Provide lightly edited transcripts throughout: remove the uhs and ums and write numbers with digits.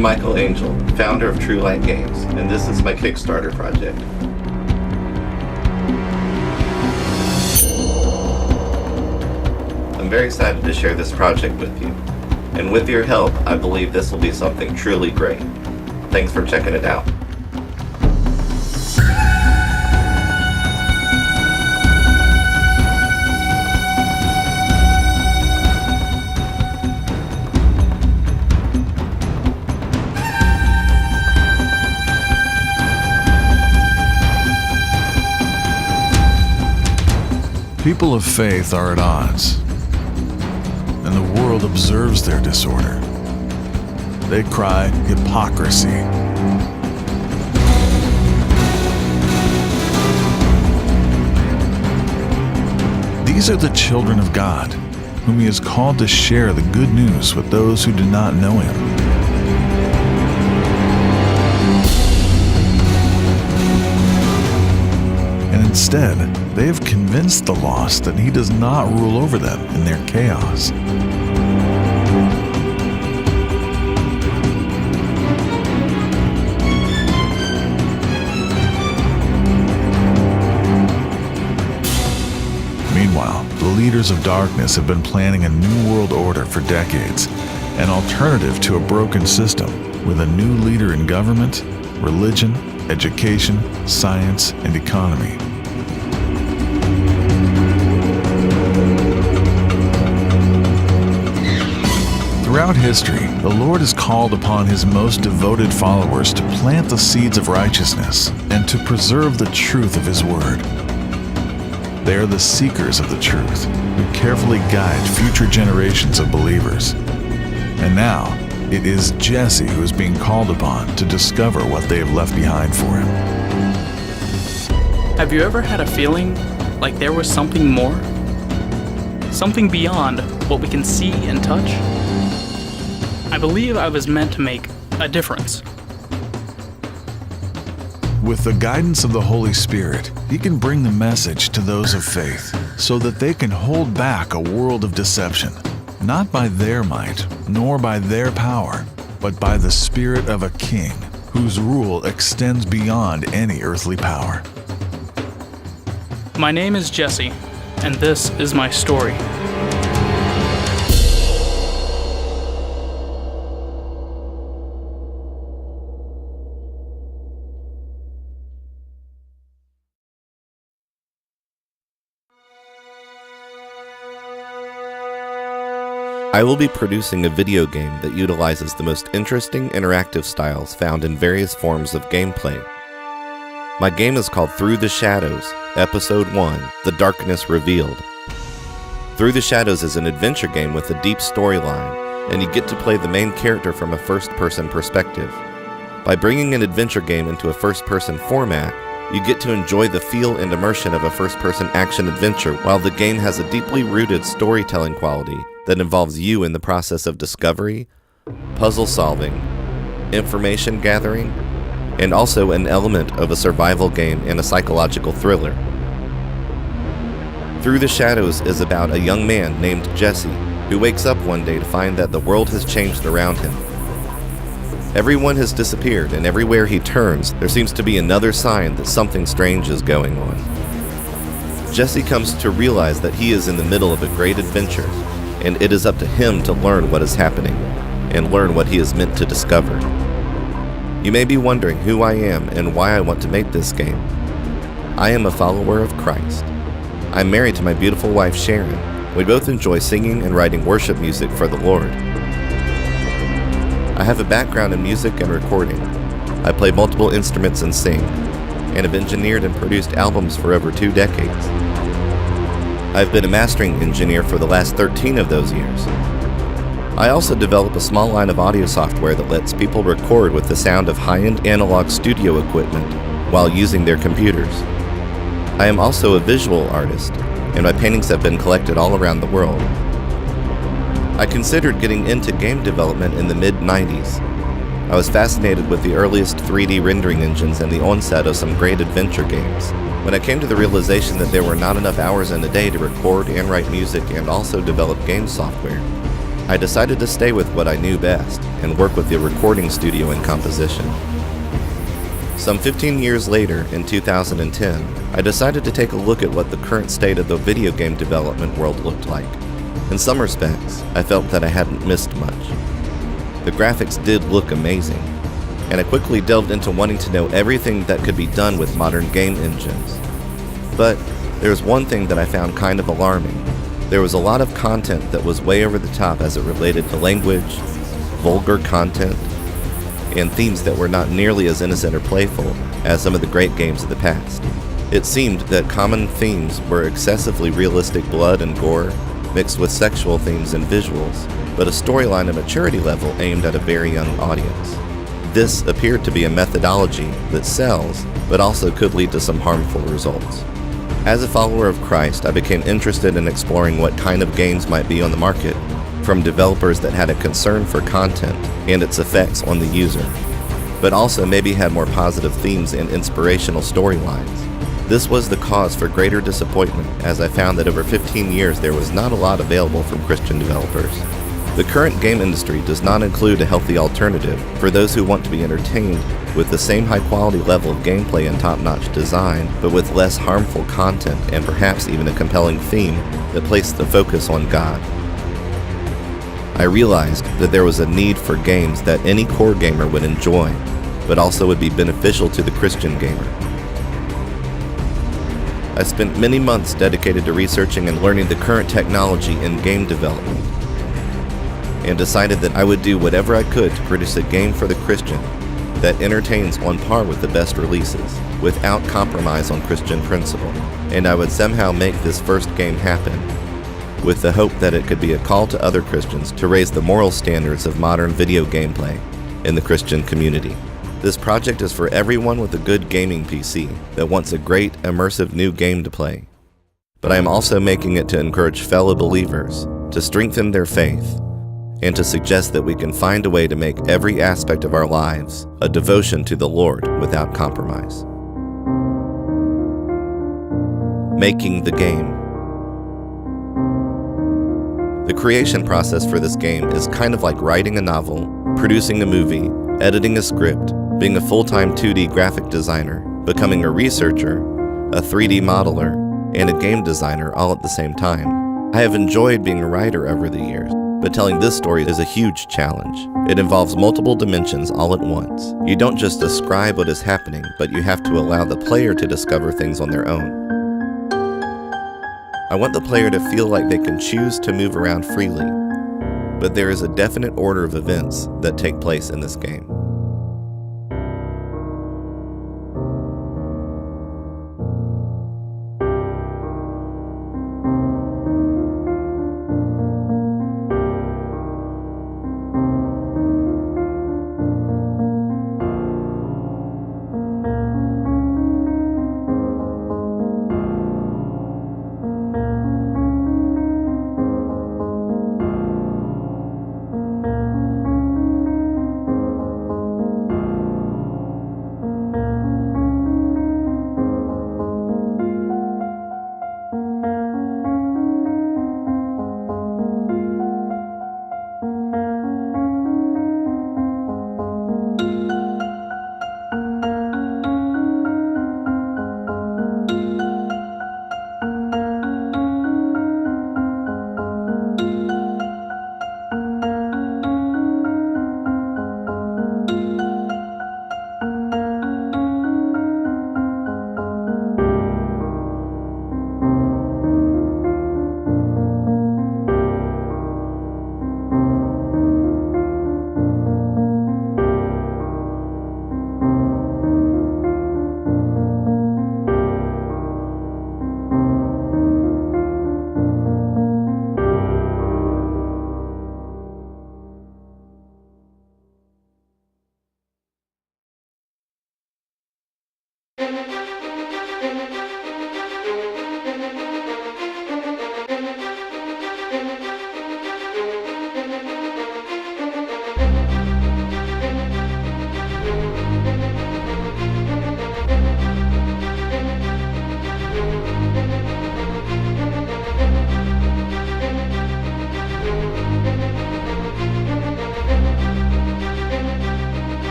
I'm Michael Angel, founder of True Light Games, and this is my Kickstarter project. I'm very excited to share this project with you, and with your help, I believe this will be something truly great. Thanks for checking it out. People of faith are at odds, and the world observes their disorder. They cry hypocrisy. These are the children of God, whom He has called to share the good news with those who do not know Him. Instead, they have convinced the lost that He does not rule over them in their chaos. Meanwhile, the leaders of darkness have been planning a new world order for decades, an alternative to a broken system, with a new leader in government, religion, education, science, and economy. Throughout history, the Lord has called upon His most devoted followers to plant the seeds of righteousness and to preserve the truth of His word. They are the seekers of the truth, who carefully guide future generations of believers. And now, it is Jesse who is being called upon to discover what they have left behind for him. Have you ever had a feeling like there was something more? Something beyond what we can see and touch? I believe I was meant to make a difference. With the guidance of the Holy Spirit, He can bring the message to those of faith so that they can hold back a world of deception, not by their might, nor by their power, but by the Spirit of a King whose rule extends beyond any earthly power. My name is Jesse, and this is my story. I will be producing a video game that utilizes the most interesting interactive styles found in various forms of gameplay. My game is called Through the Shadows, Episode 1, The Darkness Revealed. Through the Shadows is an adventure game with a deep storyline, and you get to play the main character from a first-person perspective. By bringing an adventure game into a first-person format, you get to enjoy the feel and immersion of a first-person action-adventure, while the game has a deeply rooted storytelling quality that involves you in the process of discovery, puzzle solving, information gathering, and also an element of a survival game and a psychological thriller. Through the Shadows is about a young man named Jesse who wakes up one day to find that the world has changed around him. Everyone has disappeared, and everywhere he turns, there seems to be another sign that something strange is going on. Jesse comes to realize that he is in the middle of a great adventure, and it is up to him to learn what is happening, and learn what he is meant to discover. You may be wondering who I am and why I want to make this game. I am a follower of Christ. I'm married to my beautiful wife Sharon. We both enjoy singing and writing worship music for the Lord. I have a background in music and recording. I play multiple instruments and sing, and have engineered and produced albums for over 2 decades. I've been a mastering engineer for the last 13 of those years. I also develop a small line of audio software that lets people record with the sound of high-end analog studio equipment while using their computers. I am also a visual artist, and my paintings have been collected all around the world. I considered getting into game development in the mid-90s. I was fascinated with the earliest 3D rendering engines and the onset of some great adventure games. When I came to the realization that there were not enough hours in a day to record and write music and also develop game software, I decided to stay with what I knew best and work with the recording studio and composition. Some 15 years later, in 2010, I decided to take a look at what the current state of the video game development world looked like. In some respects, I felt that I hadn't missed much. The graphics did look amazing, and I quickly delved into wanting to know everything that could be done with modern game engines. But there was one thing that I found kind of alarming. There was a lot of content that was way over the top as it related to language, vulgar content, and themes that were not nearly as innocent or playful as some of the great games of the past. It seemed that common themes were excessively realistic blood and gore, mixed with sexual themes and visuals, but a storyline and maturity level aimed at a very young audience. This appeared to be a methodology that sells, but also could lead to some harmful results. As a follower of Christ, I became interested in exploring what kind of games might be on the market, from developers that had a concern for content and its effects on the user, but also maybe had more positive themes and inspirational storylines. This was the cause for greater disappointment, as I found that over 15 years there was not a lot available from Christian developers. The current game industry does not include a healthy alternative for those who want to be entertained with the same high-quality level of gameplay and top-notch design, but with less harmful content and perhaps even a compelling theme that placed the focus on God. I realized that there was a need for games that any core gamer would enjoy, but also would be beneficial to the Christian gamer. I spent many months dedicated to researching and learning the current technology in game development, and decided that I would do whatever I could to produce a game for the Christian that entertains on par with the best releases, without compromise on Christian principle, and I would somehow make this first game happen, with the hope that it could be a call to other Christians to raise the moral standards of modern video gameplay in the Christian community. This project is for everyone with a good gaming PC that wants a great, immersive new game to play. But I am also making it to encourage fellow believers to strengthen their faith, and to suggest that we can find a way to make every aspect of our lives a devotion to the Lord without compromise. Making the game. The creation process for this game is kind of like writing a novel, producing a movie, editing a script, being a full-time 2D graphic designer, becoming a researcher, a 3D modeler, and a game designer all at the same time. I have enjoyed being a writer over the years, but telling this story is a huge challenge. It involves multiple dimensions all at once. You don't just describe what is happening, but you have to allow the player to discover things on their own. I want the player to feel like they can choose to move around freely, but there is a definite order of events that take place in this game. The 2D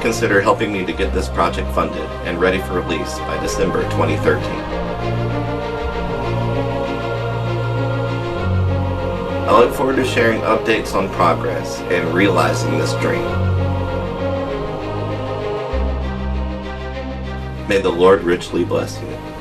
consider helping me to get this project funded and ready for release by December 2013. I look forward to sharing updates on progress and realizing this dream. May the Lord richly bless you.